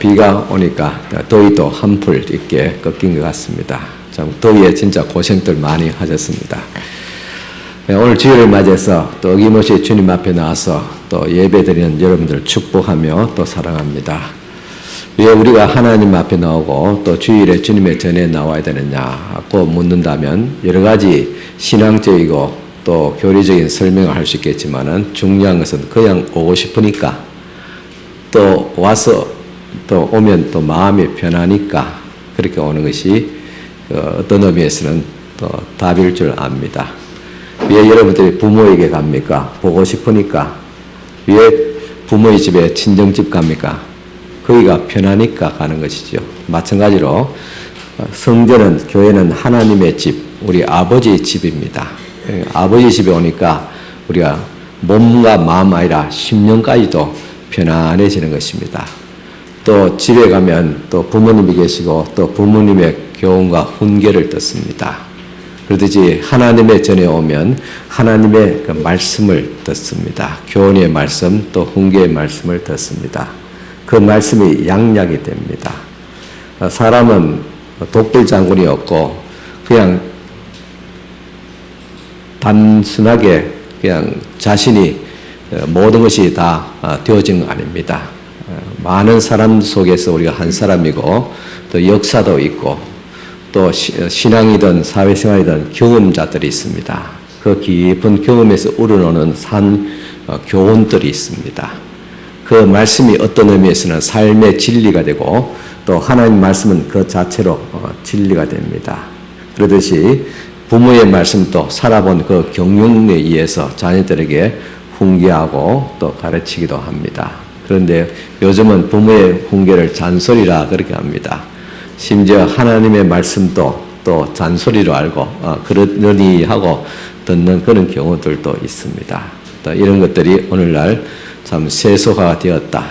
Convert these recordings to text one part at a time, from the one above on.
비가 오니까 더위도 한풀 있게 꺾인 것 같습니다. 참 더위에 진짜 고생들 많이 하셨습니다. 오늘 주일을 맞이해서 또 어김없이 주님 앞에 나와서 또 예배드리는 여러분들 축복하며 또 사랑합니다. 왜 우리가 하나님 앞에 나오고 또 주일에 주님의 전에 나와야 되느냐고 묻는다면 여러 가지 신앙적이고 또 교리적인 설명을 할 수 있겠지만은 중요한 것은 그냥 오고 싶으니까 또 와서 또 오면 또 마음이 편하니까 그렇게 오는 것이 어떤 의미에서는 또 답일 줄 압니다. 왜 여러분들이 부모에게 갑니까? 보고 싶으니까. 왜 부모의 집에 친정집 갑니까? 거기가 편하니까 가는 것이죠. 마찬가지로 성전은, 교회는 하나님의 집, 우리 아버지의 집입니다. 아버지 집에 오니까 우리가 몸과 마음 아니라 심령까지도 편안해지는 것입니다. 또 집에 가면 또 부모님이 계시고 또 부모님의 교훈과 훈계를 듣습니다. 그러듯이 하나님의 전에 오면 하나님의 그 말씀을 듣습니다. 교훈의 말씀 또 훈계의 말씀을 듣습니다. 그 말씀이 양약이 됩니다. 사람은 독불장군이 없고 그냥 단순하게 그냥 자신이 모든 것이 다 되어진 거 아닙니다. 많은 사람 속에서 우리가 한 사람이고 또 역사도 있고 또 신앙이든 사회생활이든 경험자들이 있습니다. 그 깊은 경험에서 우러나오는 교훈들이 있습니다. 그 말씀이 어떤 의미에서는 삶의 진리가 되고 또 하나님 말씀은 그 자체로 진리가 됩니다. 그러듯이 부모의 말씀도 살아본 그 경륜에 의해서 자녀들에게 훈계하고 또 가르치기도 합니다. 그런데 요즘은 부모의 훈계를 잔소리라 그렇게 합니다. 심지어 하나님의 말씀도 또 잔소리로 알고 그러니 하고 듣는 그런 경우들도 있습니다. 또 이런 것들이 오늘날 참 세속화가 되었다.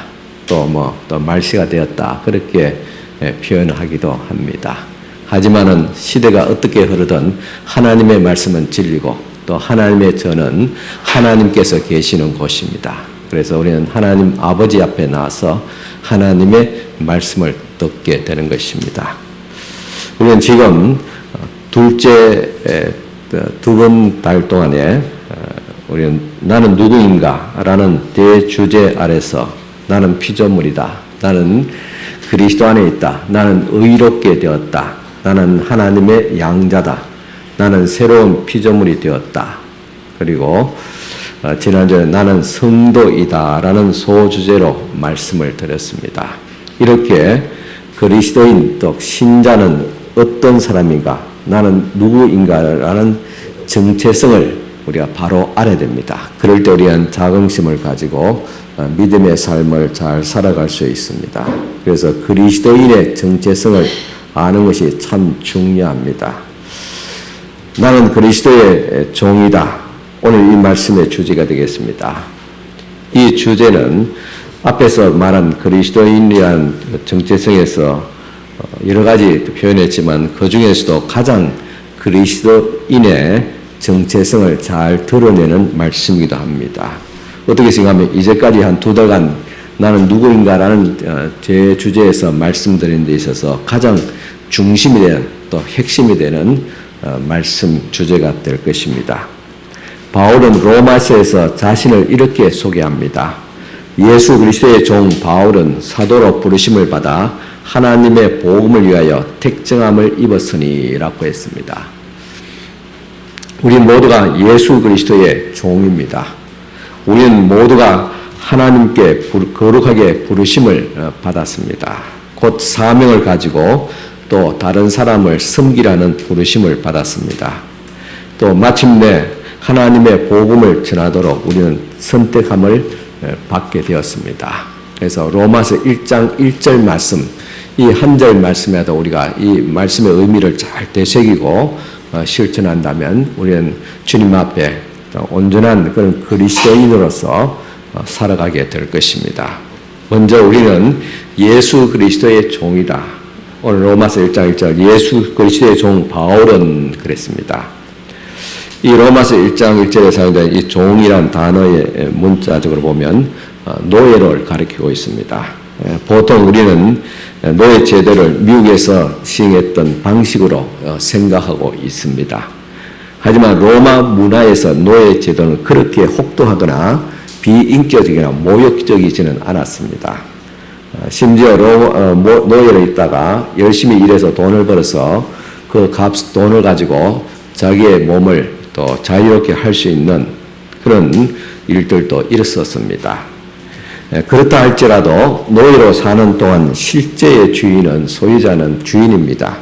또 말시가 되었다. 그렇게 표현하기도 합니다. 하지만은 시대가 어떻게 흐르든 하나님의 말씀은 진리고 또 하나님의 전은 하나님께서 계시는 곳입니다. 그래서 우리는 하나님 아버지 앞에 나와서 하나님의 말씀을 듣게 되는 것입니다. 우리는 지금 둘째 두 번 달 동안에 우리는 나는 누구인가 라는 대주제 아래서 나는 피조물이다. 나는 그리스도 안에 있다. 나는 의롭게 되었다. 나는 하나님의 양자다. 나는 새로운 피조물이 되었다. 그리고 지난주에 나는 성도이다 라는 소주제로 말씀을 드렸습니다. 이렇게 그리스도인 또 신자는 어떤 사람인가, 나는 누구인가 라는 정체성을 우리가 바로 알아야 됩니다. 그럴 때 우리는 자긍심을 가지고 믿음의 삶을 잘 살아갈 수 있습니다. 그래서 그리스도인의 정체성을 아는 것이 참 중요합니다. 나는 그리스도의 종이다. 오늘 이 말씀의 주제가 되겠습니다. 이 주제는 앞에서 말한 그리스도인이라는 정체성에서 여러 가지 표현했지만 그 중에서도 가장 그리스도인의 정체성을 잘 드러내는 말씀이기도 합니다. 어떻게 생각하면 이제까지 한 2달간 나는 누구인가라는 제 주제에서 말씀드린 데 있어서 가장 중심이 되는 또 핵심이 되는 말씀 주제가 될 것입니다. 바울은 로마서에서 자신을 이렇게 소개합니다. 예수 그리스도의 종 바울은 사도로 부르심을 받아 하나님의 복음을 위하여 택정함을 입었으니 라고 했습니다. 우리 모두가 예수 그리스도의 종입니다. 우리는 모두가 하나님께 거룩하게 부르심을 받았습니다. 곧 사명을 가지고 또 다른 사람을 섬기라는 부르심을 받았습니다. 또 마침내 하나님의 복음을 전하도록 우리는 선택함을 받게 되었습니다. 그래서 로마서 1장 1절 말씀, 이 한 절 말씀에도 우리가 이 말씀의 의미를 잘 되새기고 실천한다면 우리는 주님 앞에 온전한 그런 그리스도인으로서 살아가게 될 것입니다. 먼저 우리는 예수 그리스도의 종이다. 오늘 로마서 1장 1절 예수 그리스도의 종 바울은 그랬습니다. 이 로마서 1장 1절에 사용된 이 종이란 단어의 문자적으로 보면 노예를 가리키고 있습니다. 보통 우리는 노예 제도를 미국에서 시행했던 방식으로 생각하고 있습니다. 하지만 로마 문화에서 노예 제도는 그렇게 혹독하거나 비인격적이나 모욕적이지는 않았습니다. 심지어 노예로 있다가 열심히 일해서 돈을 벌어서 그 돈을 가지고 자기의 몸을 또 자유롭게 할 수 있는 그런 일들도 있었습니다. 그렇다 할지라도 노예로 사는 동안 실제의 주인은 소유자는 주인입니다.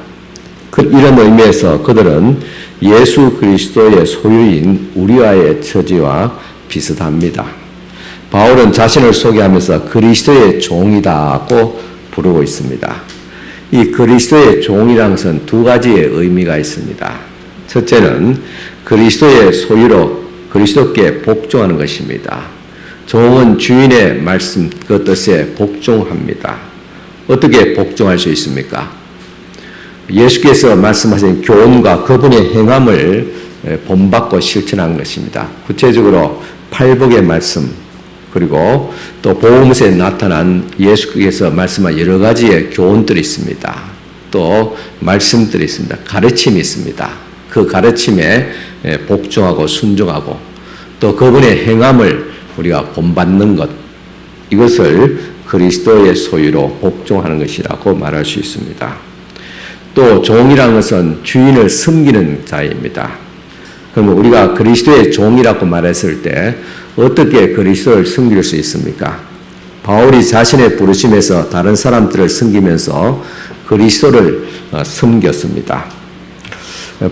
이런 의미에서 그들은 예수 그리스도의 소유인 우리와의 처지와 비슷합니다. 바울은 자신을 소개하면서 그리스도의 종이다고 부르고 있습니다. 이 그리스도의 종이라는 것은 두 가지의 의미가 있습니다. 첫째는 그리스도의 소유로 그리스도께 복종하는 것입니다. 종은 주인의 말씀 그 뜻에 복종합니다. 어떻게 복종할 수 있습니까? 예수께서 말씀하신 교훈과 그분의 행함을 본받고 실천한 것입니다. 구체적으로 팔복의 말씀 그리고 또 복음서에 나타난 예수께서 말씀한 여러 가지의 교훈들이 있습니다. 또 말씀들이 있습니다. 가르침이 있습니다. 그 가르침에 복종하고 순종하고 또 그분의 행함을 우리가 본받는 것, 이것을 그리스도의 소유로 복종하는 것이라고 말할 수 있습니다. 또 종이라는 것은 주인을 섬기는 자입니다. 그러면 우리가 그리스도의 종이라고 말했을 때 어떻게 그리스도를 섬길 수 있습니까? 바울이 자신의 부르심에서 다른 사람들을 섬기면서 그리스도를 섬겼습니다.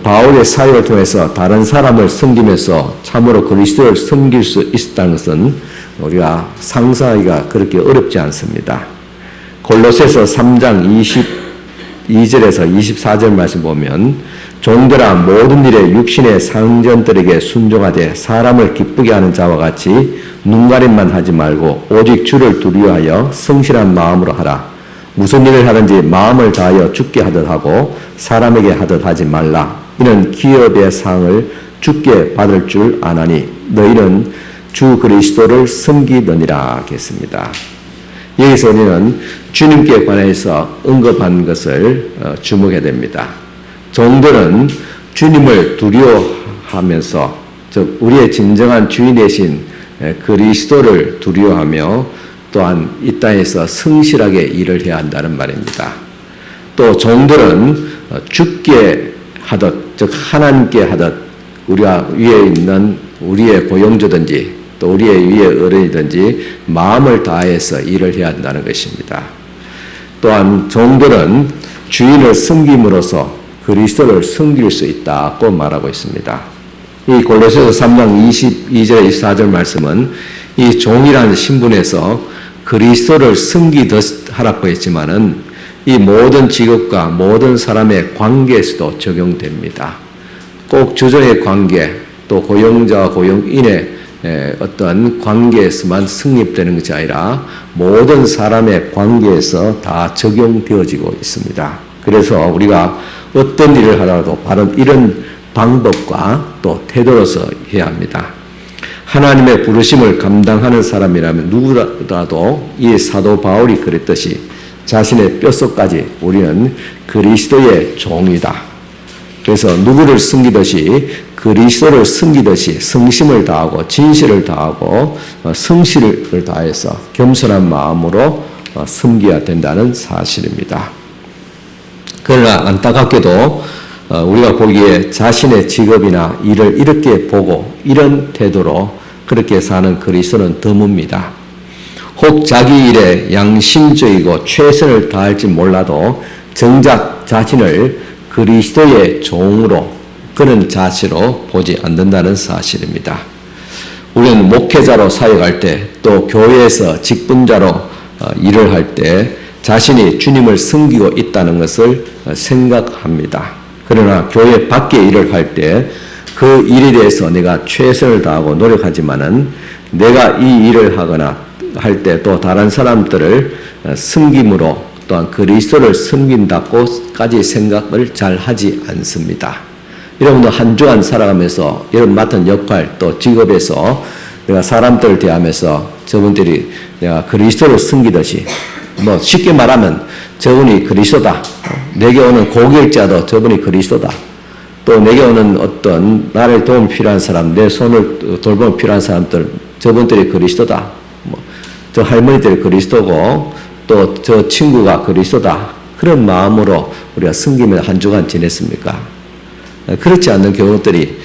바울의 사역을 통해서 다른 사람을 섬기면서 참으로 그리스도를 섬길 수 있다는 것은 우리가 상상하기가 그렇게 어렵지 않습니다. 골로새서 3장 22절에서 24절 말씀 보면 종들아 모든 일에 육신의 상전들에게 순종하되 사람을 기쁘게 하는 자와 같이 눈가림만 하지 말고 오직 주를 두려워하여 성실한 마음으로 하라. 무슨 일을 하든지 마음을 다하여 주께 하듯 하고 사람에게 하듯 하지 말라. 이는 기업의 상을 주께 받을 줄 아나니 너희는 주 그리스도를 섬기느니라 하겠습니다. 여기서 우리는 주님께 관해서 언급한 것을 주목해야 됩니다. 종들은 주님을 두려워하면서 즉 우리의 진정한 주인 되신 그리스도를 두려워하며 또한 이 땅에서 성실하게 일을 해야 한다는 말입니다. 또 종들은 주께 하듯 즉 하나님께 하듯 우리가 위에 있는 우리의 고용주든지 또 우리의 위의 어른이든지 마음을 다해서 일을 해야 한다는 것입니다. 또한 종들은 주인을 섬김으로써 그리스도를 섬길 수 있다고 말하고 있습니다. 이 골로새서 3장 22절 24절 말씀은 이 종이라는 신분에서 그리스도를 섬기듯 하라고 했지만은 이 모든 직업과 모든 사람의 관계에서도 적용됩니다. 꼭 주종의 관계 또 고용자와 고용인의 어떤 관계에서만 성립되는 것이 아니라 모든 사람의 관계에서 다 적용되어지고 있습니다. 그래서 우리가 어떤 일을 하더라도 바로 이런 방법과 또 태도로서 해야 합니다. 하나님의 부르심을 감당하는 사람이라면 누구라도 이 사도 바울이 그랬듯이 자신의 뼛속까지 우리는 그리스도의 종이다. 그래서 누구를 섬기듯이 그리스도를 섬기듯이 성심을 다하고 진실을 다하고 성실을 다해서 겸손한 마음으로 섬겨야 된다는 사실입니다. 그러나 안타깝게도 우리가 보기에 자신의 직업이나 일을 이렇게 보고 이런 태도로 그렇게 사는 그리스도는 드뭅니다. 혹 자기 일에 양심적이고 최선을 다할지 몰라도 정작 자신을 그리스도의 종으로 그런 자세로 보지 않는다는 사실입니다. 우리는 목회자로 사역할 때 또 교회에서 직분자로 일을 할 때 자신이 주님을 섬기고 있다는 것을 생각합니다. 그러나 교회 밖에 일을 할 때 그 일에 대해서 내가 최선을 다하고 노력하지만은 내가 이 일을 하거나 할 때 또 다른 사람들을 섬김으로 또한 그리스도를 섬긴다고까지 생각을 잘 하지 않습니다. 여러분도 한 주간 살아가면서 여러분 맡은 역할 또 직업에서 내가 사람들을 대하면서 저분들이 내가 그리스도를 섬기듯이 뭐 쉽게 말하면 저분이 그리스도다. 내게 오는 고객자도 저분이 그리스도다. 또 내게 오는 어떤 나를 도움 필요한 사람, 내 손을 돌보면 필요한 사람들, 저분들이 그리스도다. 뭐 저 할머니들이 그리스도고 또 저 친구가 그리스도다. 그런 마음으로 우리가 섬기며 한 주간 지냈습니까? 그렇지 않는 경우들이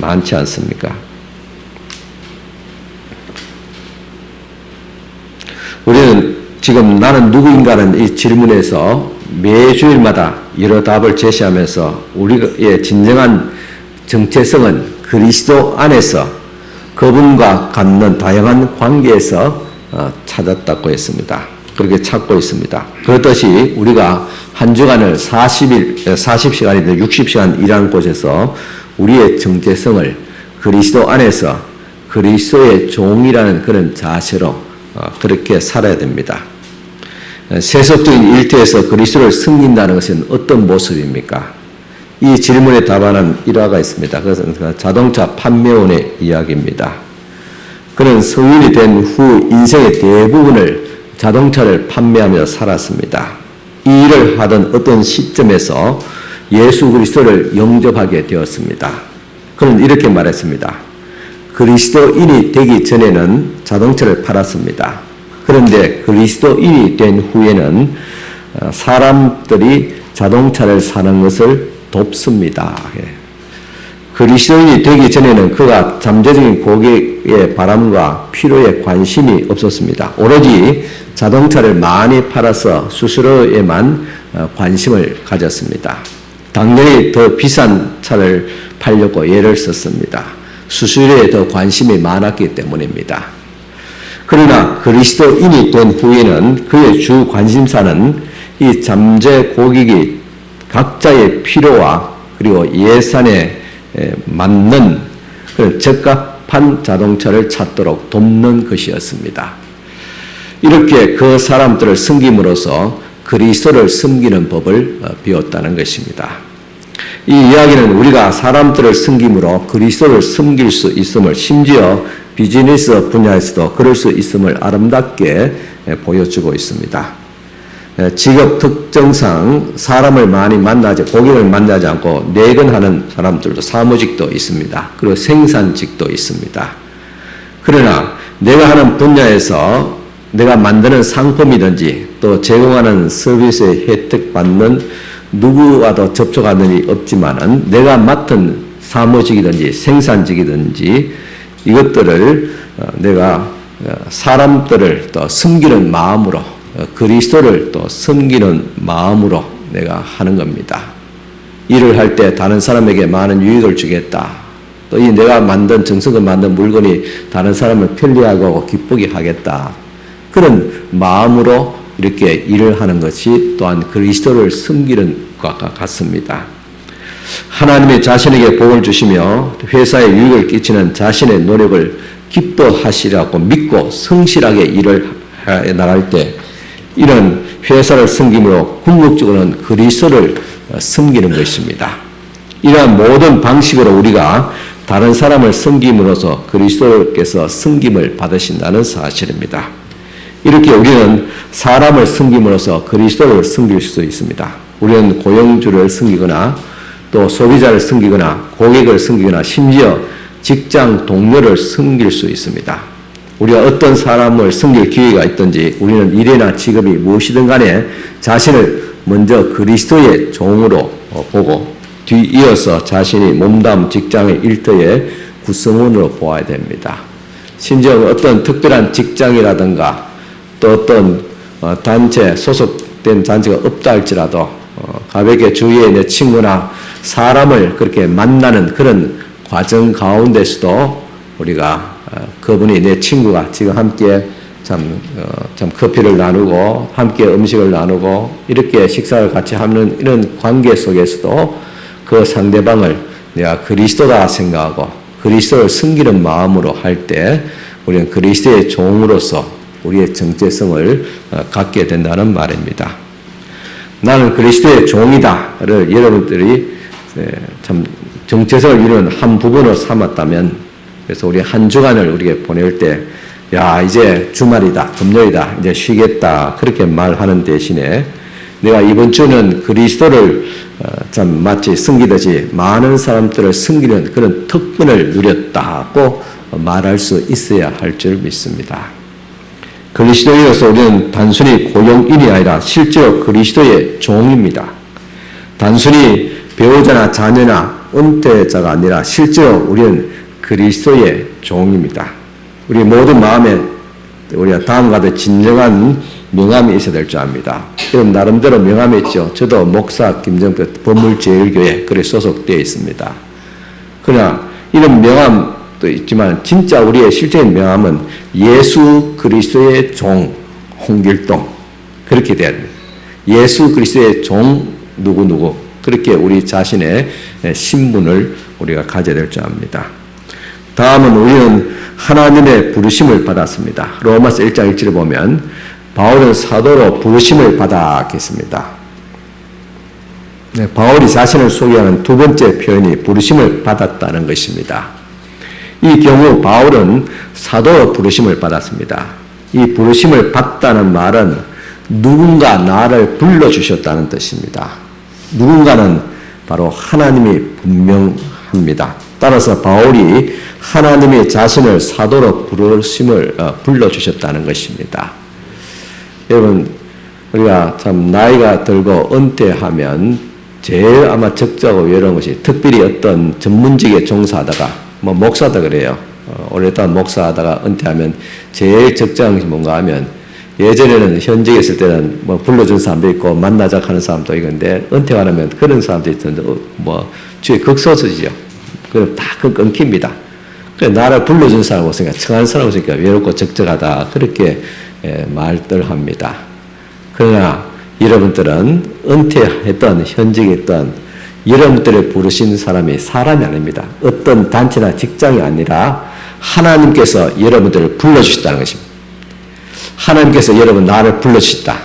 많지 않습니까? 우리는 지금 나는 누구인가는 이 질문에서 매주일마다 여러 답을 제시하면서 우리의 진정한 정체성은 그리스도 안에서 그분과 갖는 다양한 관계에서 찾았다고 했습니다. 그렇게 찾고 있습니다. 그렇듯이 우리가 한 주간을 40시간이든 60시간 일하는 곳에서 우리의 정체성을 그리스도 안에서 그리스도의 종이라는 그런 자세로 그렇게 살아야 됩니다. 세속적인 일터에서 그리스도를 섬긴다는 것은 어떤 모습입니까? 이 질문에 답하는 일화가 있습니다. 그것은 자동차 판매원의 이야기입니다. 그는 성인이 된 후 인생의 대부분을 자동차를 판매하며 살았습니다. 이 일을 하던 어떤 시점에서 예수 그리스도를 영접하게 되었습니다. 그는 이렇게 말했습니다. 그리스도인이 되기 전에는 자동차를 팔았습니다. 그런데 그리스도인이 된 후에는 사람들이 자동차를 사는 것을 돕습니다. 그리스도인이 되기 전에는 그가 잠재적인 고객의 바람과 필요에 관심이 없었습니다. 오로지 자동차를 많이 팔아서 수수료에만 관심을 가졌습니다. 당연히 더 비싼 차를 팔려고 애를 썼습니다. 수수료에 더 관심이 많았기 때문입니다. 그러나 그리스도인이 된 후에는 그의 주 관심사는 이 잠재 고객이 각자의 필요와 그리고 예산에 맞는 그런 적합한 자동차를 찾도록 돕는 것이었습니다. 이렇게 그 사람들을 섬김으로써 그리스도를 섬기는 법을 배웠다는 것입니다. 이 이야기는 우리가 사람들을 섬김으로 그리스도를 섬길 수 있음을, 심지어 비즈니스 분야에서도 그럴 수 있음을 아름답게 보여주고 있습니다. 직업 특성상 사람을 많이 고객을 만나지 않고 내근하는 사람들도 사무직도 있습니다. 그리고 생산직도 있습니다. 그러나 내가 하는 분야에서 내가 만드는 상품이든지 또 제공하는 서비스에 혜택받는 누구와도 접촉하는 일이 없지만은 내가 맡은 사무직이든지 생산직이든지 이것들을 내가 사람들을 또 섬기는 마음으로 그리스도를 또 섬기는 마음으로 내가 하는 겁니다. 일을 할 때 다른 사람에게 많은 유익을 주겠다. 또 이 내가 정성껏 만든 물건이 다른 사람을 편리하고 기쁘게 하겠다. 그런 마음으로 이렇게 일을 하는 것이 또한 그리스도를 섬기는 것과 같습니다. 하나님이 자신에게 복을 주시며 회사에 유익을 끼치는 자신의 노력을 기뻐하시라고 믿고 성실하게 일을 해 나갈 때 이런 회사를 섬김으로 궁극적으로는 그리스도를 섬기는 것입니다. 이러한 모든 방식으로 우리가 다른 사람을 섬김으로써 그리스도께서 섬김을 받으신다는 사실입니다. 이렇게 우리는 사람을 섬김으로써 그리스도를 섬길 수 있습니다. 우리는 고용주를 섬기거나 또 소비자를 섬기거나 고객을 섬기거나 심지어 직장 동료를 섬길 수 있습니다. 우리가 어떤 사람을 섬길 기회가 있든지 우리는 일이나 직업이 무엇이든 간에 자신을 먼저 그리스도의 종으로 보고 뒤이어서 자신이 몸담 직장의 일터의 구성원으로 보아야 됩니다. 심지어 어떤 특별한 직장이라든가 또 어떤 단체 소속된 단체가 없다 할지라도 가볍게 주위에 내 친구나 사람을 그렇게 만나는 그런 과정 가운데서도 우리가 그분이 내 친구가 지금 함께 참 커피를 나누고 함께 음식을 나누고 이렇게 식사를 같이 하는 이런 관계 속에서도 그 상대방을 내가 그리스도다 생각하고 그리스도를 섬기는 마음으로 할 때 우리는 그리스도의 종으로서 우리의 정체성을 갖게 된다는 말입니다. 나는 그리스도의 종이다를 여러분들이 참 정체성을 이루는 한 부분으로 삼았다면 그래서 우리 한 주간을 우리가 보낼 때 야, 이제 주말이다, 금요일이다, 이제 쉬겠다, 그렇게 말하는 대신에 내가 이번 주는 그리스도를 참 마치 섬기듯이 많은 사람들을 섬기는 그런 특권을 누렸다고 말할 수 있어야 할 줄 믿습니다. 그리스도인으로서 우리는 단순히 고용인이 아니라 실제로 그리스도의 종입니다. 단순히 배우자나 자녀나 은퇴자가 아니라 실제로 우리는 그리스도의 종입니다. 우리 모든 마음에 우리가 다음과 같은 진정한 명함이 있어야 될 줄 압니다. 그럼 나름대로 명함이 있죠. 저도 목사 김정표 법물제일교회 그래 소속되어 있습니다. 그러나 이런 명함도 있지만 진짜 우리의 실제의 명함은 예수 그리스도의 종 홍길동 그렇게 돼야 됩니다. 예수 그리스도의 종 누구누구 그렇게 우리 자신의 신분을 우리가 가져야 될 줄 압니다. 다음은 우리는 하나님의 부르심을 받았습니다. 로마서 1장 1절에 보면 바울은 사도로 부르심을 받았겠습니다. 바울이 자신을 소개하는 두 번째 표현이 부르심을 받았다는 것입니다. 이 경우 바울은 사도로 부르심을 받았습니다. 이 부르심을 받다는 말은 누군가 나를 불러주셨다는 뜻입니다. 누군가는 바로 하나님이 분명합니다. 따라서 바울이 하나님이 자신을 사도로 불러주셨다는 것입니다. 여러분, 우리가 참 나이가 들고 은퇴하면 제일 아마 적자고 외로운 것이 특별히 어떤 전문직에 종사하다가, 목사다 그래요. 오랫동안 목사하다가 은퇴하면 제일 적자한 것이 뭔가 하면 예전에는 현직에 있을 때는 불러준 사람도 있고 만나자 하는 사람도 있는데 은퇴가 하면 그런 사람도 있던데 주에 극소수지요. 그럼 다 끊깁니다. 그래 나를 불러준 사람 없으니까 청한 사람 없으니까 외롭고 적적하다 그렇게 말들 합니다. 그러나 여러분들은 은퇴했던 현직에 있던 여러분들을 부르신 사람이 사람이 아닙니다. 어떤 단체나 직장이 아니라 하나님께서 여러분들을 불러주셨다는 것입니다. 하나님께서 여러분 나를 불러주셨다.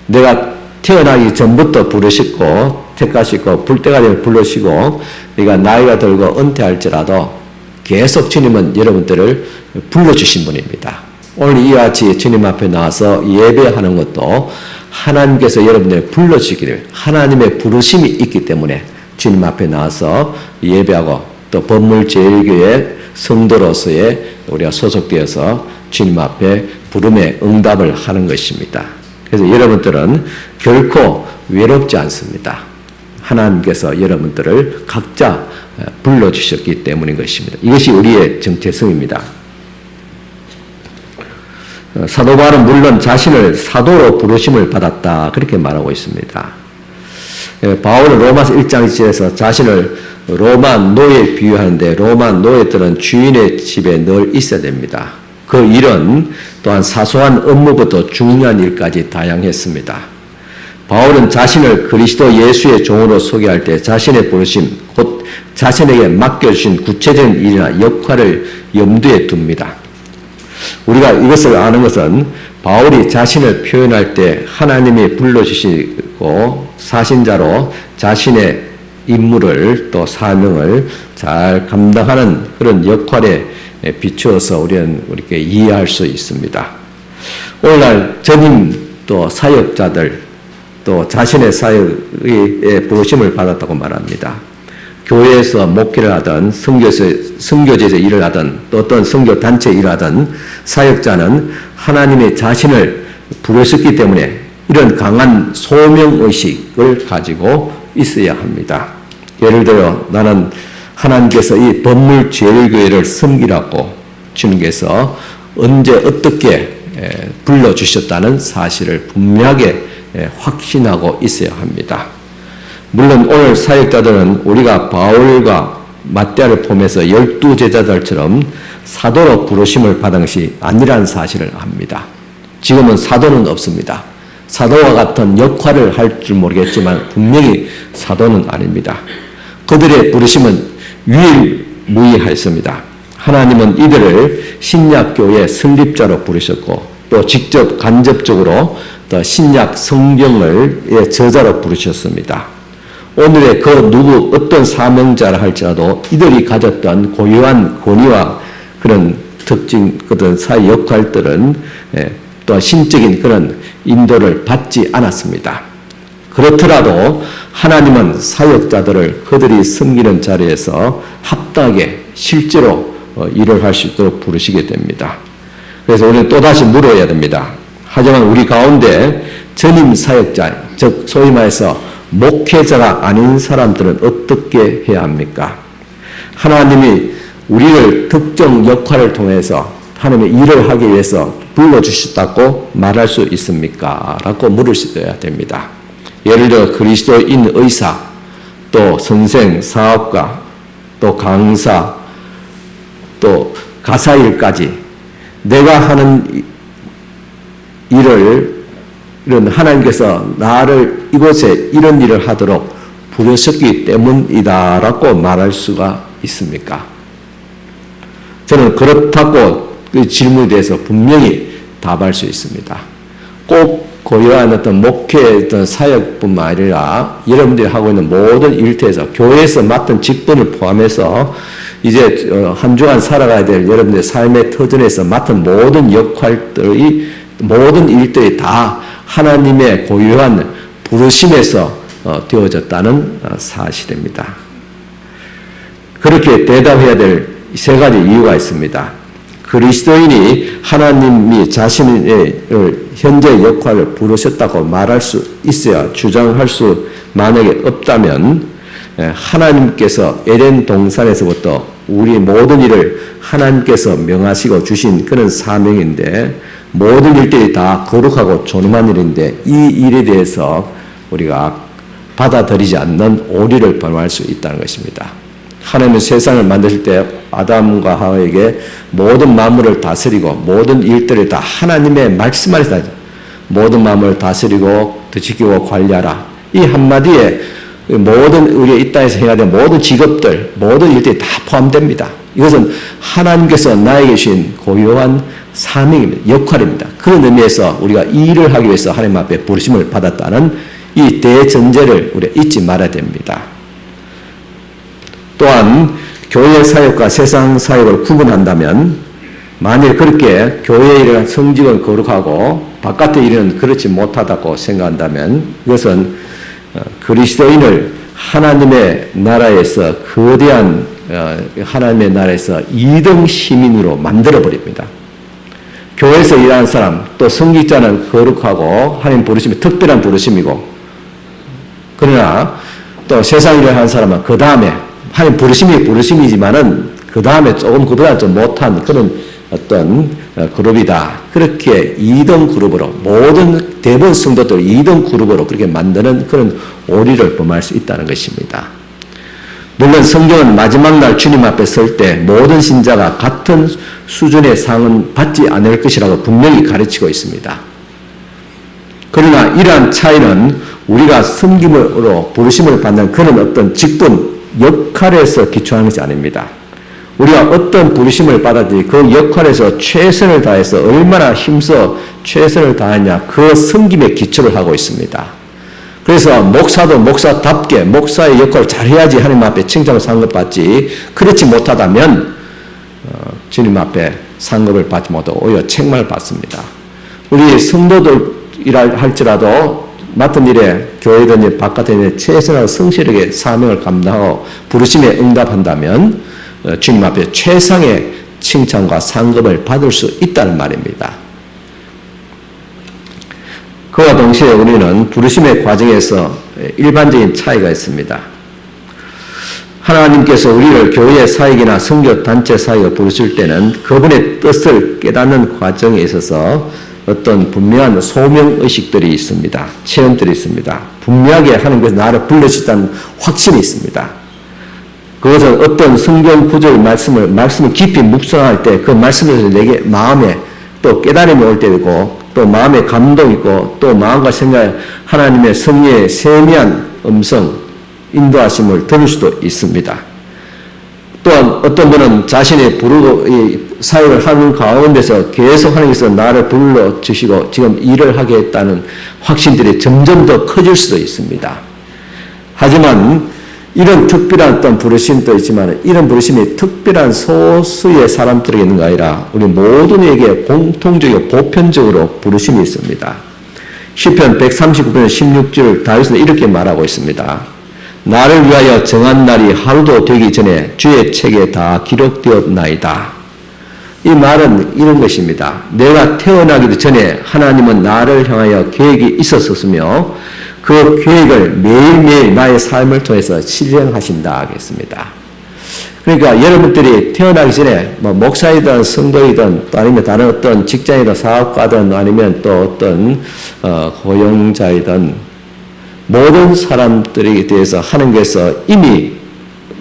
내가 태어나기 전부터 부르시고 택하시고 불때가 되면 불러주시고 내가 나이가 들고 은퇴할지라도 계속 주님은 여러분들을 불러주신 분입니다. 오늘 이와 같이 주님 앞에 나와서 예배하는 것도 하나님께서 여러분들을 불러주시기 때문에 하나님의 부르심이 있기 때문에 주님 앞에 나와서 예배하고 또 법물제일교회 성도로서의 우리가 소속되어서 주님 앞에 부름에 응답을 하는 것입니다. 그래서 여러분들은 결코 외롭지 않습니다. 하나님께서 여러분들을 각자 불러주셨기 때문인 것입니다. 이것이 우리의 정체성입니다. 사도 바울은 물론 자신을 사도로 부르심을 받았다 그렇게 말하고 있습니다. 바울은 로마서 1장 1절에서 자신을 로마 노예에 비유하는데 로마 노예들은 주인의 집에 늘 있어야 됩니다. 그 일은 또한 사소한 업무부터 중요한 일까지 다양했습니다. 바울은 자신을 그리스도 예수의 종으로 소개할 때 자신의 부르심, 곧 자신에게 맡겨주신 구체적인 일이나 역할을 염두에 둡니다. 우리가 이것을 아는 것은 바울이 자신을 표현할 때 하나님이 불러주시고 사신자로 자신의 임무를 또 사명을 잘 감당하는 그런 역할에 비추어서 우리는 이렇게 이해할 수 있습니다. 오늘날 전임 또 사역자들 또 자신의 사역의 부르심을 받았다고 말합니다. 교회에서 목회를 하든 선교제에서 일을 하든 또 어떤 선교단체에 일을 하든 사역자는 하나님의 자신을 부르셨기 때문에 이런 강한 소명의식을 가지고 있어야 합니다. 예를 들어 나는 하나님께서 이 법물제일교회를 섬기라고 주님께서 언제 어떻게 불러주셨다는 사실을 분명하게 확신하고 있어야 합니다. 물론 오늘 사역자들은 우리가 바울과 마태를 포함해서 12제자들처럼 사도로 부르심을 받은 것이 아니라는 사실을 압니다. 지금은 사도는 없습니다. 사도와 같은 역할을 할 줄 모르겠지만 분명히 사도는 아닙니다. 그들의 부르심은 유일무이하였습니다. 하나님은 이들을 신약교회 설립자로 부르셨고 또 직접 간접적으로 또 신약 성경의 저자로 부르셨습니다. 오늘의 그 누구 어떤 사명자라 할지라도 이들이 가졌던 고유한 권위와 그런 특징, 어떤 사회 역할들은 또한 신적인 그런 인도를 받지 않았습니다. 그렇더라도 하나님은 사역자들을 그들이 섬기는 자리에서 합당하게 실제로 일을 할 수 있도록 부르시게 됩니다. 그래서 우리는 또다시 물어야 됩니다. 하지만 우리 가운데 전임 사역자, 즉 소위 말해서 목회자가 아닌 사람들은 어떻게 해야 합니까? 하나님이 우리를 특정 역할을 통해서 하나님의 일을 하기 위해서 불러주셨다고 말할 수 있습니까? 라고 물으셔야 됩니다. 예를 들어 그리스도인 의사, 또 선생, 사업가, 또 강사, 또 가사일까지 내가 하는 일을 하나님께서 나를 이곳에 이런 일을 하도록 부르셨기 때문이다라고 말할 수가 있습니까? 저는 그렇다고 그 질문에 대해서 분명히 답할 수 있습니다. 꼭 고유한 어떤 목회 어떤 사역뿐만 아니라 여러분들이 하고 있는 모든 일터에서 교회에서 맡은 직분을 포함해서 이제 한 주간 살아가야 될 여러분들의 삶의 터전에서 맡은 모든 역할들이 모든 일들이 다 하나님의 고유한 부르심에서 되어졌다는 사실입니다. 그렇게 대답해야 될 세 가지 이유가 있습니다. 그리스도인이 하나님이 자신의 현재 역할을 부르셨다고 말할 수 있어야 주장할 수 만약에 없다면 하나님께서 에덴 동산에서부터 우리 모든 일을 하나님께서 명하시고 주신 그런 사명인데 모든 일들이 다 거룩하고 존엄한 일인데 이 일에 대해서 우리가 받아들이지 않는 오리를 범할 수 있다는 것입니다. 하나님은 세상을 만드실 때 아담과 하와에게 모든 만물을 다스리고 모든 일들을 다 하나님의 말씀 안에서 모든 만물을 다스리고 지키고 관리하라. 이 한마디에 모든 우리의 이 땅에서 해야 될 모든 직업들, 모든 일들이 다 포함됩니다. 이것은 하나님께서 나에게 주신 고유한 사명입니다. 역할입니다. 그런 의미에서 우리가 이 일을 하기 위해서 하나님 앞에 부르심을 받았다는 이 대전제를 우리가 잊지 말아야 됩니다. 또한 교회 사역과 세상 사역을 구분한다면 만일 그렇게 교회 일은 성직은 거룩하고 바깥의 일은 그렇지 못하다고 생각한다면 이것은 그리스도인을 하나님의 나라에서 거대한 하나님의 나라에서 2등 시민으로 만들어버립니다. 교회에서 일하는 사람 또 성직자는 거룩하고 하나님 부르심이 특별한 부르심이고 그러나 또 세상 일을 하는 사람은 그 다음에 하나님 부르심이지만은 그 다음에 조금 그보다 좀 못한 그런 어떤 그룹이다. 그렇게 2등 그룹으로 모든 대부분 성도들 2등 그룹으로 그렇게 만드는 그런 오리를 범할 수 있다는 것입니다. 물론 성경은 마지막 날 주님 앞에 설 때 모든 신자가 같은 수준의 상은 받지 않을 것이라고 분명히 가르치고 있습니다. 그러나 이러한 차이는 우리가 섬김으로 부르심을 받는 그런 어떤 직분, 역할에서 기초하는 것이 아닙니다. 우리가 어떤 부르심을 받았든지 그 역할에서 최선을 다해서 얼마나 힘써 최선을 다하냐 그 섬김의 기초를 하고 있습니다. 그래서 목사도 목사답게 목사의 역할을 잘해야지 하나님 앞에 칭찬을 상급받지 그렇지 못하다면 주님 앞에 상급을 받지 못하고 오히려 책망을 받습니다. 우리 성도들이라 할지라도 맡은 일에 교회든지 바깥에 있는 최선하고 성실하게 사명을 감당하고 부르심에 응답한다면 주님 앞에 최상의 칭찬과 상급을 받을 수 있다는 말입니다. 그와 동시에 우리는 부르심의 과정에서 일반적인 차이가 있습니다. 하나님께서 우리를 교회 사역이나 선교 단체 사역을 부르실 때는 그분의 뜻을 깨닫는 과정에 있어서 어떤 분명한 소명의식들이 있습니다. 체험들이 있습니다. 분명하게 하나님께서 나를 불러주셨다는 확신이 있습니다. 그것은 어떤 성경 구절의 말씀을 깊이 묵상할 때 그 말씀에서 내게 마음에 또 깨달음이 올 때도 있고 또 마음에 감동이 있고 또 마음과 생각에 하나님의 성령의 세미한 음성, 인도하심을 들을 수도 있습니다. 또한 어떤 분은 자신이 부르고 사역을 하는 가운데서 계속 하나님께서 나를 불러주시고 지금 일을 하겠다는 확신들이 점점 더 커질 수도 있습니다. 하지만 이런 특별한 어떤 부르심도 있지만 이런 부르심이 특별한 소수의 사람들에게 있는 게 아니라 우리 모두에게 공통적이고 보편적으로 부르심이 있습니다. 시편 139편 16절 다윗은 이렇게 말하고 있습니다. 나를 위하여 정한 날이 하루도 되기 전에 주의 책에 다 기록되었나이다. 이 말은 이런 것입니다. 내가 태어나기도 전에 하나님은 나를 향하여 계획이 있었으며 그 계획을 매일매일 나의 삶을 통해서 실행하신다 하겠습니다. 그러니까 여러분들이 태어나기 전에 뭐 목사이든 성도이든 또 아니면 다른 어떤 직장이든 사업가든 아니면 또 어떤 고용자이든 모든 사람들에 대해서 하나님께서 이미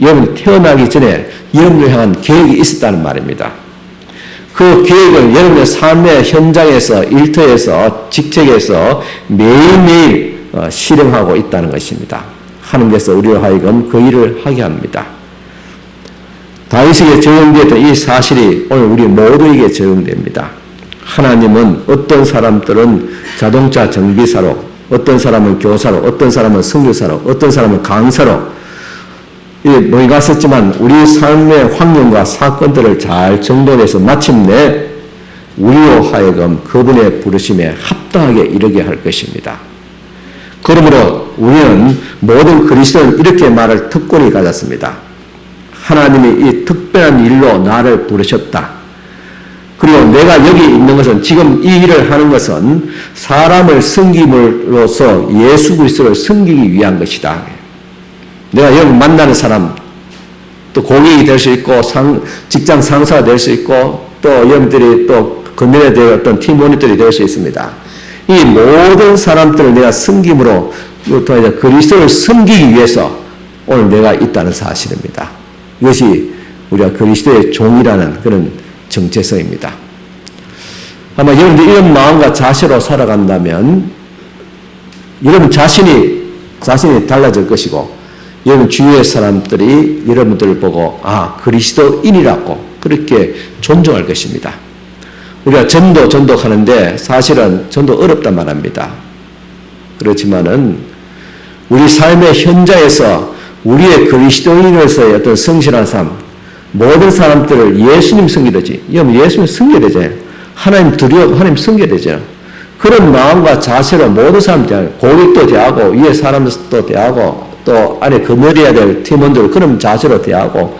여러분이 태어나기 전에 여러분을 향한 계획이 있었다는 말입니다. 그 계획을 여러분의 삶의 현장에서 일터에서 직책에서 매일매일 실행하고 있다는 것입니다. 하나님께서 우리로 하여금 그 일을 하게 합니다. 다윗에게 적용되었던 이 사실이 오늘 우리 모두에게 적용됩니다. 하나님은 어떤 사람들은 자동차 정비사로, 어떤 사람은 교사로, 어떤 사람은 선교사로, 어떤 사람은 강사로 모이 갔었지만 우리 삶의 환경과 사건들을 잘 정돈해서 마침내 우리로 하여금 그분의 부르심에 합당하게 이르게 할 것입니다. 그러므로 우리는 모든 그리스도는 이렇게 말할 특권이 가졌습니다. 하나님이 이 특별한 일로 나를 부르셨다. 그리고 내가 여기 있는 것은 지금 이 일을 하는 것은 사람을 섬김으로써 예수 그리스도를 섬기기 위한 것이다. 내가 여러분 만나는 사람, 또 고객이 될 수 있고, 직장 상사가 될 수 있고, 또 여러분들이 또 건면에 대해 어떤 팀원들이 될 수 있습니다. 이 모든 사람들을 내가 섬김으로 통해서 그리스도를 섬기기 위해서 오늘 내가 있다는 사실입니다. 이것이 우리가 그리스도의 종이라는 그런 정체성입니다. 아마 여러분들 이런 마음과 자세로 살아간다면 여러분 자신이 달라질 것이고 여러분 주위의 사람들이 여러분들을 보고 그리스도인이라고 그렇게 존중할 것입니다. 우리가 전도하는데 사실은 전도 어렵단 말합니다. 그렇지만은 우리 삶의 현장에서 우리의 그리스도인으로서의 어떤 성실한 삶, 모든 사람들을 예수님 섬기듯이, 예수님 섬겨야 되잖아요. 하나님 섬겨야 되잖아요. 그런 마음과 자세로 모든 사람들, 고객도 대하고, 위에 사람들도 대하고, 또 안에 근무해야 될 팀원들 그런 자세로 대하고,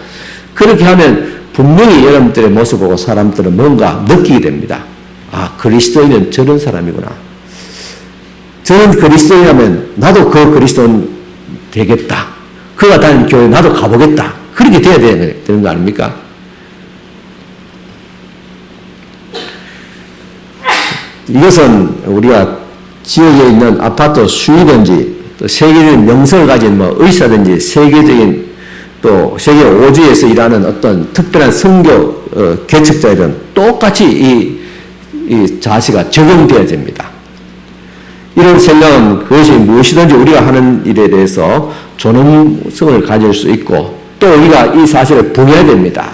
그렇게 하면 분명히 여러분들의 모습 보고 사람들은 뭔가 느끼게 됩니다. 그리스도인은 저런 사람이구나. 저는 그리스도인이라면 나도 그 그리스도인 되겠다. 그가 다니는 교회 나도 가보겠다. 그렇게 돼야 되는 거 아닙니까? 이것은 우리가 지역에 있는 아파트 수위든지 또 세계적인 명성을 가진 의사든지 세계적인 또 세계 5주에서 일하는 어떤 특별한 선교 개척자들은 똑같이 이 자세가 적용되어야 됩니다. 이런 생각은 그것이 무엇이든지 우리가 하는 일에 대해서 존엄성을 가질 수 있고 또 우리가 이 사실을 부인해야 됩니다.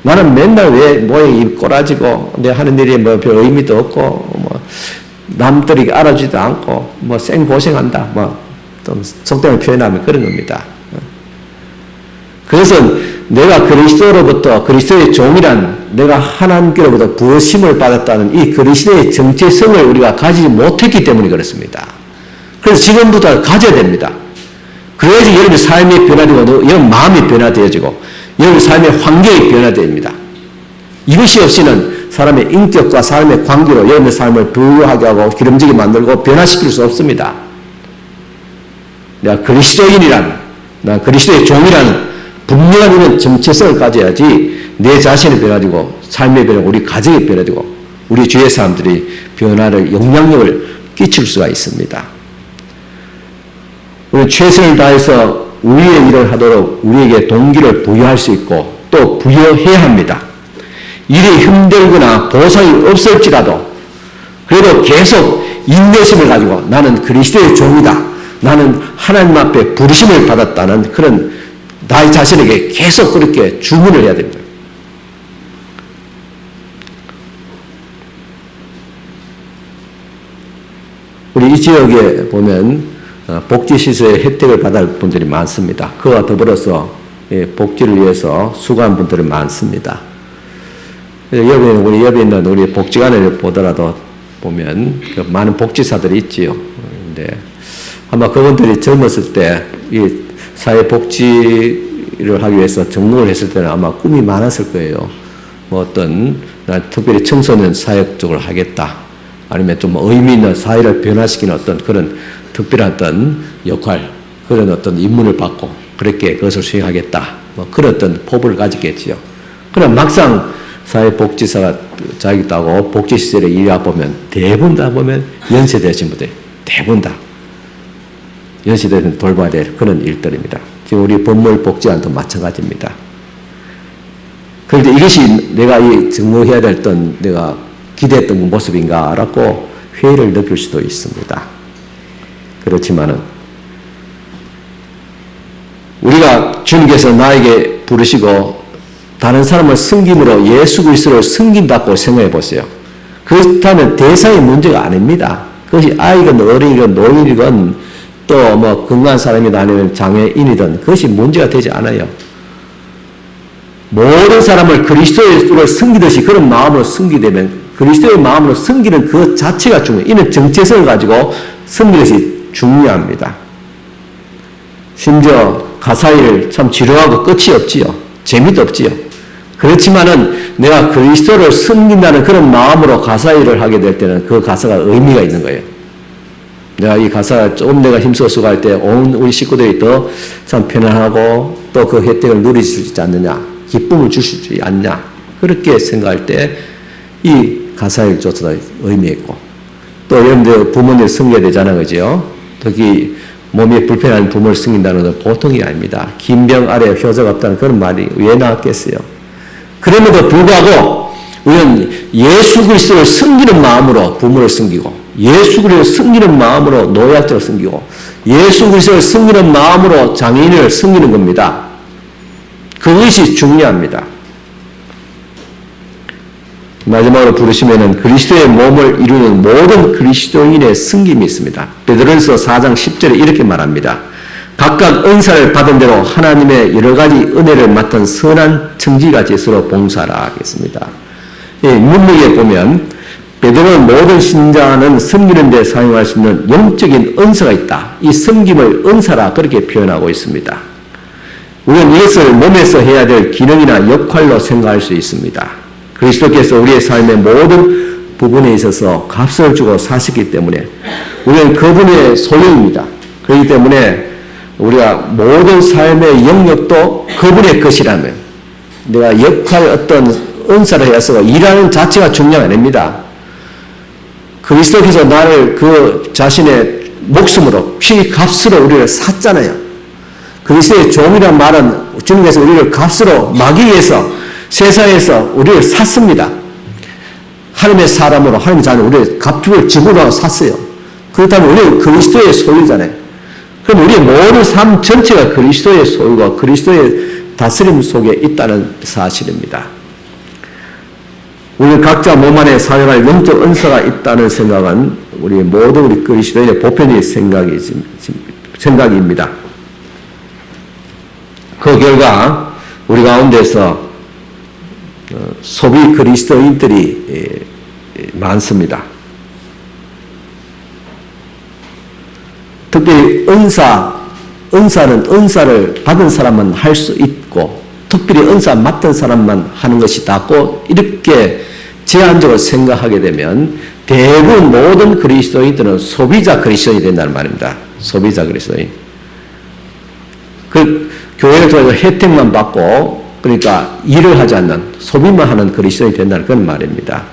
나는 맨날 왜 모양이 꼬라지고 내 하는 일이 별 의미도 없고 남들이 알아주지도 않고 생고생한다 좀 속담을 표현하면 그런 겁니다. 그것은 내가 그리스도로부터 그리스도의 종이란 내가 하나님께로부터 부르심을 받았다는 이 그리스도의 정체성을 우리가 가지지 못했기 때문에 그렇습니다. 그래서 지금부터 가져야 됩니다. 그래야지 여러분의 삶이 변화되고 여러분 마음이 변화되어지고 여러분 삶의 환경이 변화됩니다. 이것이 없이는 사람의 인격과 삶의 관계로 여러분의 삶을 부유하게 하고 기름지게 만들고 변화시킬 수 없습니다. 내가 그리스도인이란, 나 그리스도의 종이라는 분명한 이런 정체성을 가져야지 내 자신이 변화되고 삶의 변화, 우리 가정이 변화되고 우리 주위의 사람들이 변화를 영향력을 끼칠 수가 있습니다. 우리 최선을 다해서 우리의 일을 하도록 우리에게 동기를 부여할 수 있고 또 부여해야 합니다. 일이 힘들거나 보상이 없을지라도 그래도 계속 인내심을 가지고 나는 그리스도의 종이다. 나는 하나님 앞에 부르심을 받았다는 그런 나의 자신에게 계속 그렇게 주문을 해야 됩니다. 우리 이 지역에 보면 복지시설의 혜택을 받을 분들이 많습니다. 그와 더불어서 복지를 위해서 수고한 분들이 많습니다. 우리 옆에 있는 우리 복지관을 보더라도 보면 많은 복지사들이 있지요. 근데 아마 그분들이 젊었을 때 이 사회복지를 하기 위해서 등록을 했을 때는 아마 꿈이 많았을 거예요. 뭐 어떤 특별히 청소년 사역 쪽을 하겠다. 아니면 좀 의미 있는 사회를 변화시키는 어떤 그런 특별한 어떤 역할, 그런 어떤 임무를 받고 그렇게 그것을 수행하겠다. 뭐 그런 어떤 포부를 가지겠지요. 그럼 막상 사회복지사가 자기 따고 복지시설에 일해 보면 대부분 다 보면 연세되신 분들, 대부분 다 연세대는 돌봐야 될 그런 일들입니다. 지금 우리 법물복지관도 마찬가지입니다. 그런데 이것이 내가 이 증오해야 될 어떤 내가 기대했던 모습인가라고 회의를 느낄 수도 있습니다. 그렇지만은 우리가 주님께서 나에게 부르시고 다른 사람을 섬김으로 예수 그리스도를 섬긴다고 생각해 보세요. 그렇다면 대상의 문제가 아닙니다. 그것이 아이건 어린이건 노인이건 또 뭐 건강한 사람이든 아니면 장애인이든 그것이 문제가 되지 않아요. 모든 사람을 그리스도를 섬기듯이 그런 마음으로 섬기게 되면 그리스도의 마음으로 섬기는 그 자체가 중요해요. 이는 정체성을 가지고 섬기는 것이 중요합니다. 심지어 가사일 참 지루하고 끝이 없지요. 재미도 없지요. 그렇지만은 내가 그리스도를 섬긴다는 그런 마음으로 가사일을 하게 될 때는 그 가사가 의미가 있는 거예요. 내가 이 가사가 조금 내가 힘써 수고할 때 온 우리 식구들이 더 참 편안하고 또 그 혜택을 누릴 수 있지 않느냐, 기쁨을 줄 수 있지 않냐, 그렇게 생각할 때 이 가사일조차도 의미 있고, 또 여러분들 부모님을 섬겨야 되잖아요, 그죠? 특히 몸이 불편한 부모를 섬긴다는 건 보통이 아닙니다. 긴 병 아래 효자가 없다는 그런 말이 왜 나왔겠어요? 그럼에도 불구하고 우리는 예수 그리스도를 섬기는 마음으로 부모를 섬기고, 예수 그리스도를 섬기는 마음으로 노약자를 섬기고, 예수 그리스도를 섬기는 마음으로 장애인을 섬기는 겁니다. 그것이 중요합니다. 마지막으로 부르시면은 그리스도의 몸을 이루는 모든 그리스도인의 섬김이 있습니다. 베드로전서 4장 10절에 이렇게 말합니다. 각각 은사를 받은 대로 하나님의 여러 가지 은혜를 맡은 선한 청지기같이 서로 봉사하라 하겠습니다. 문맥에 보면 베드로는 모든 신자는 섬기는 데 사용할 수 있는 영적인 은사가 있다. 이 섬김을 은사라 그렇게 표현하고 있습니다. 우리는 이것을 몸에서 해야 될 기능이나 역할로 생각할 수 있습니다. 그리스도께서 우리의 삶의 모든 부분에 있어서 값을 주고 사셨기 때문에 우리는 그분의 소유입니다. 그렇기 때문에 우리가 모든 삶의 영역도 그분의 것이라면 내가 역할 어떤 은사를 해서 일하는 자체가 중요한 아닙니다. 그리스도께서 나를 그 자신의 목숨으로 피 값으로 우리를 샀잖아요. 그리스도의 종이란 말은 주님께서 우리를 값으로 마귀에서 세상에서 우리를 샀습니다. 하나님의 사람으로 하나님의 자녀 우리의 값을 지불하고 샀어요. 그렇다면 우리는 그리스도의 소유잖아요. 그럼 우리의 모든 삶 전체가 그리스도의 소유가 그리스도의 다스림 속에 있다는 사실입니다. 우리 각자 몸 안에 사용할 영적 은사가 있다는 생각은 우리 모든 우리 그리스도인의 보편적인 생각입니다. 그 결과 우리 가운데서 소비 그리스도인들이 많습니다. 특별히 은사는 은사를 받은 사람만 할 수 있고 특별히 은사 맡은 사람만 하는 것이다고 이렇게 제한적으로 생각하게 되면 대부분 모든 그리스도인들은 소비자 그리스도인이 된다는 말입니다. 소비자 그리스도인. 그 교회를 통해서 혜택만 받고 그러니까 일을 하지 않는 소비만 하는 그리스도인이 된다는 그런 말입니다.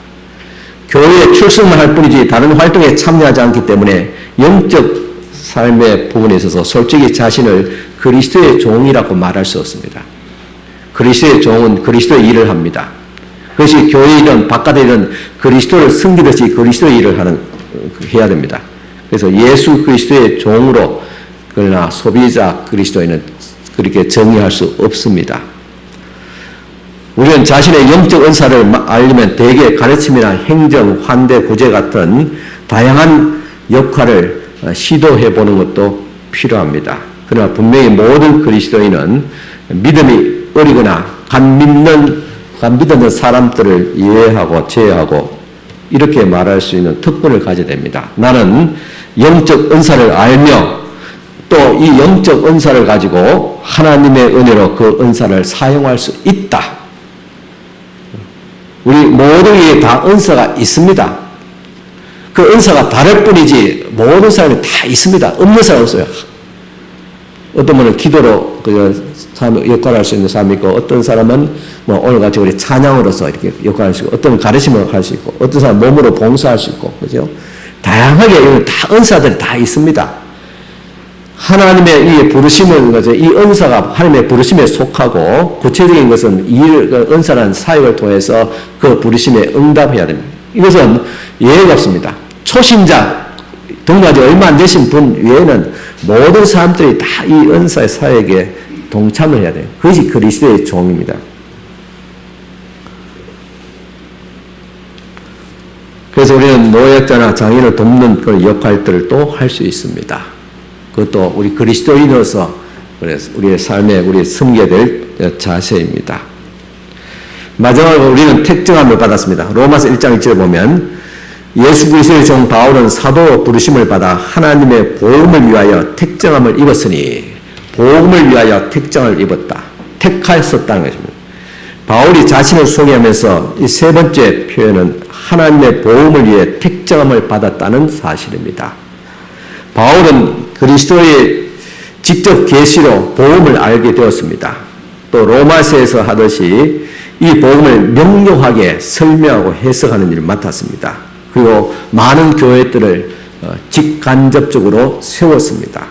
교회에 출석만 할 뿐이지 다른 활동에 참여하지 않기 때문에 영적 삶의 부분에 있어서 솔직히 자신을 그리스도의 종이라고 말할 수 없습니다. 그리스도의 종은 그리스도의 일을 합니다. 그것이 교회이든 바깥이든 그리스도를 섬기듯이 그리스도의 일을 해야 됩니다. 그래서 예수 그리스도의 종으로 그러나 소비자 그리스도인은 그렇게 정의할 수 없습니다. 우리는 자신의 영적 은사를 알려면 대개 가르침이나 행정, 환대, 구제 같은 다양한 역할을 시도해 보는 것도 필요합니다. 그러나 분명히 모든 그리스도인은 믿음이 어리거나 간 믿는 사람들을 이해하고 제어하고 이렇게 말할 수 있는 특권을 가져야 됩니다. 나는 영적 은사를 알며 또 이 영적 은사를 가지고 하나님의 은혜로 그 은사를 사용할 수 있다. 우리 모두에게 다 은사가 있습니다. 그 은사가 다를 뿐이지 모든 사람이 다 있습니다. 없는 사람 없어요. 어떤 분은 기도로 역할을 할 수 있는 사람이 있고, 어떤 사람은 뭐 오늘 같이 우리 찬양으로서 이렇게 역할을 할 수 있고, 어떤 가르침을 할 수 있고, 어떤 사람은 몸으로 봉사할 수 있고, 그죠? 다양하게 다 은사들이 다 있습니다. 하나님의 이 부르심을, 이 은사가 하나님의 부르심에 속하고, 구체적인 것은 이 은사라는 사역을 통해서 그 부르심에 응답해야 됩니다. 이것은 예외가 없습니다. 초신자, 등록한 지 얼마 안 되신 분 외에는 모든 사람들이 다 이 은사의 사역에 동참을 해야 돼요. 그것이 그리스도의 종입니다. 그래서 우리는 노약자나 장애인을 돕는 그런 역할들을 또 할 수 있습니다. 그것도 우리 그리스도인으로서 우리의 삶에 우리 섬겨야 될 자세입니다. 마지막으로 우리는 택정함을 받았습니다. 로마서 1장 1절에 보면 예수 그리스도의 종 바울은 사도 부르심을 받아 하나님의 복음을 위하여 택정함을 입었으니, 복음을 위하여 택정을 입었다. 택하였었다는 것입니다. 바울이 자신을 소개하면서 이 세 번째 표현은 하나님의 복음을 위해 택정함을 받았다는 사실입니다. 바울은 그리스도의 직접 계시로 복음을 알게 되었습니다. 또 로마서에서 하듯이 이 복음을 명료하게 설명하고 해석하는 일을 맡았습니다. 그리고 많은 교회들을 직간접적으로 세웠습니다.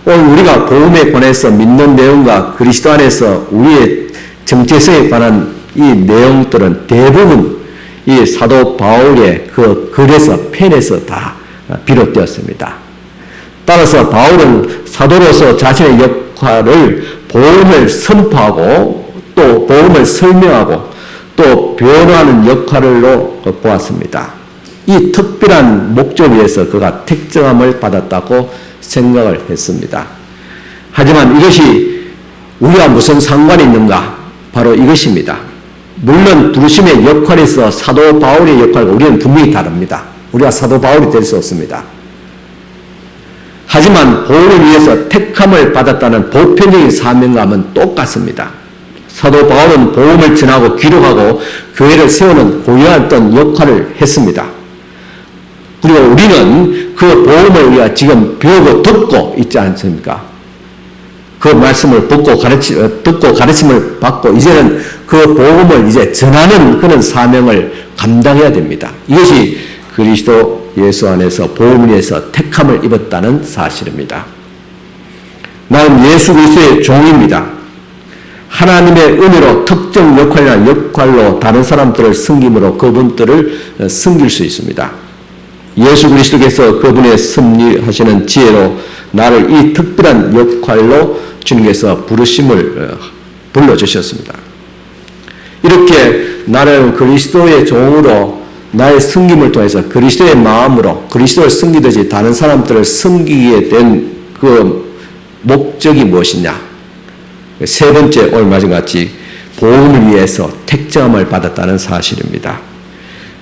오늘 우리가 복음에 관해서 믿는 내용과 그리스도 안에서 우리의 정체성에 관한 이 내용들은 대부분 이 사도 바울의 그 글에서 펜에서 다 비롯되었습니다. 따라서 바울은 사도로서 자신의 역할을 복음을 선포하고 또 복음을 설명하고 또 변호하는 역할로 보았습니다. 이 특별한 목적을 위해서 그가 택정함을 받았다고 생각을 했습니다. 하지만 이것이 우리와 무슨 상관이 있는가? 바로 이것입니다. 물론 부르심의 역할에서 사도 바울의 역할과 우리는 분명히 다릅니다. 우리가 사도 바울이 될 수 없습니다. 하지만 복음을 위해서 택함을 받았다는 보편적인 사명감은 똑같습니다. 사도 바울은 복음을 전하고 기록하고 교회를 세우는 고유한 어떤 역할을 했습니다. 그리고 우리는 그 복음을 우리가 지금 배우고 듣고 있지 않습니까? 그 말씀을 듣고 가르침을 받고 이제는 그 복음을 이제 전하는 그런 사명을 감당해야 됩니다. 이것이 그리스도 예수 안에서 복음을 위해서 택함을 입었다는 사실입니다. 나는 예수 그리스도의 종입니다. 하나님의 은혜로 특정 역할이나 역할로 다른 사람들을 섬김으로 그분들을 섬길 수 있습니다. 예수 그리스도께서 그분의 섭리하시는 지혜로 나를 이 특별한 역할로 주님께서 부르심을 불러주셨습니다. 이렇게 나를 그리스도의 종으로 나의 섬김을 통해서 그리스도의 마음으로 그리스도를 섬기듯이 다른 사람들을 섬기게 된 그 목적이 무엇이냐? 세 번째, 오늘 말씀같이 복음을 위해서 택정함을 받았다는 사실입니다.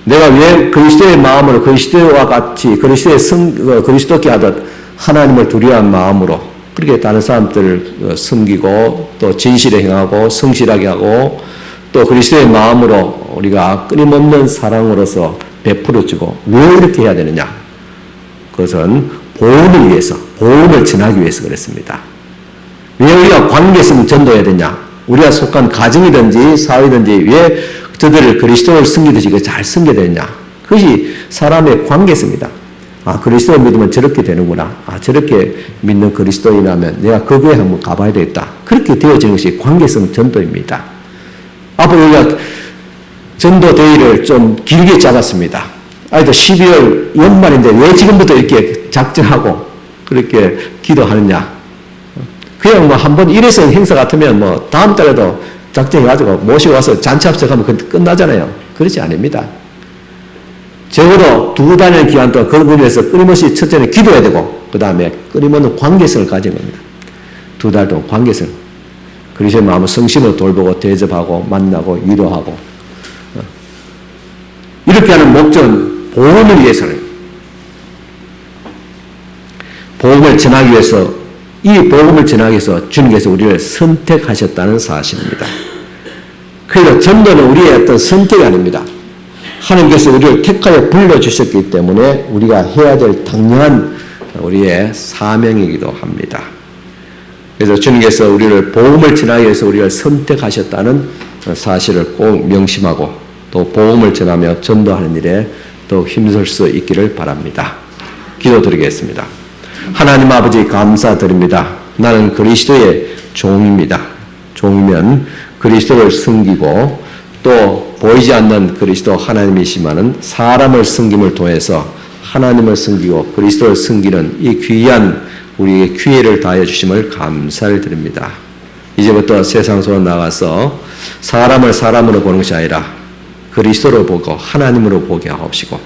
내가 왜 그리스도의 마음으로 그리스도와 같이 그리스도께 하듯 하나님을 두려워한 마음으로 그렇게 다른 사람들을 섬기고 또 진실에 행하고 성실하게 하고 또 그리스도의 마음으로 우리가 끊임없는 사랑으로서 베풀어주고 왜 이렇게 해야 되느냐? 그것은 복음을 위해서, 복음을 전하기 위해서 그랬습니다. 왜 우리가 관계성 전도해야 되냐? 우리가 속한 가정이든지 사회든지 왜 저들을 그리스도를 섬기듯이 잘 섬겨야 되느냐? 그것이 사람의 관계성입니다. 아, 그리스도를 믿으면 저렇게 되는구나. 아, 저렇게 믿는 그리스도인이라면 내가 그 교회 한번 가봐야 되겠다. 그렇게 되어지는 것이 관계성 전도입니다. 앞으로 우리가 전도 대회를 좀 길게 잡았습니다. 아이도 12월 연말인데 왜 지금부터 이렇게 작정하고 그렇게 기도하느냐? 그냥 뭐 한번 일회성 행사 같으면 뭐 다음 달에도 작정해가지고 모시고 와서 잔치 합석하면 끝나잖아요. 그렇지 않습니다. 적어도 2달의 기간 동안 그걸 위해서 끊임없이 첫째는 기도해야 되고 그 다음에 끊임없는 관계성을 가진 겁니다. 2달 동안 관계성. 그리스도의 마음을 성심으로 돌보고 대접하고 만나고 위로하고 이렇게 하는 목적은 복음을 위해서는 복음을 전하기 위해서 이 복음을 전하기 위해서 주님께서 우리를 선택하셨다는 사실입니다. 그래서 전도는 우리의 어떤 선택이 아닙니다. 하나님께서 우리를 택하여 불러주셨기 때문에 우리가 해야 될 당연한 우리의 사명이기도 합니다. 그래서 주님께서 우리를 복음을 전하기 위해서 우리를 선택하셨다는 사실을 꼭 명심하고 또 복음을 전하며 전도하는 일에 더욱 힘쓸 수 있기를 바랍니다. 기도드리겠습니다. 하나님 아버지 감사드립니다. 나는 그리스도의 종입니다. 종이면 그리스도를 섬기고 또 보이지 않는 그리스도 하나님이시마는 사람을 섬김을 통해서 하나님을 섬기고 그리스도를 섬기는 이 귀한 우리에게 기회를 다해 주심을 감사를 드립니다. 이제부터 세상 속으로 나가서 사람을 사람으로 보는 것이 아니라 그리스도를 보고 하나님으로 보게 하옵시고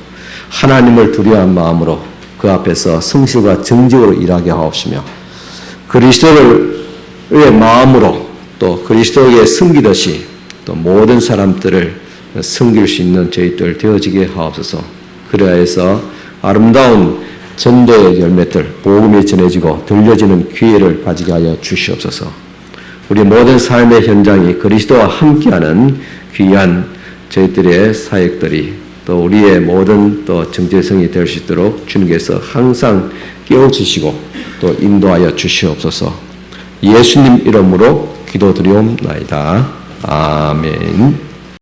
하나님을 두려워한 마음으로 그 앞에서 성실과 정직으로 일하게 하옵시며 그리스도의 마음으로 또 그리스도에게 섬기듯이 또 모든 사람들을 섬길 수 있는 저희들 되어지게 하옵소서. 그래야해서 아름다운 전도의 열매들, 복음이 전해지고 들려지는 기회를 가지게 하여 주시옵소서. 우리 모든 삶의 현장이 그리스도와 함께하는 귀한 저희들의 사역들이 또 우리의 모든 또 정체성이 될 수 있도록 주님께서 항상 깨워주시고 또 인도하여 주시옵소서. 예수님 이름으로 기도드리옵나이다. 아멘.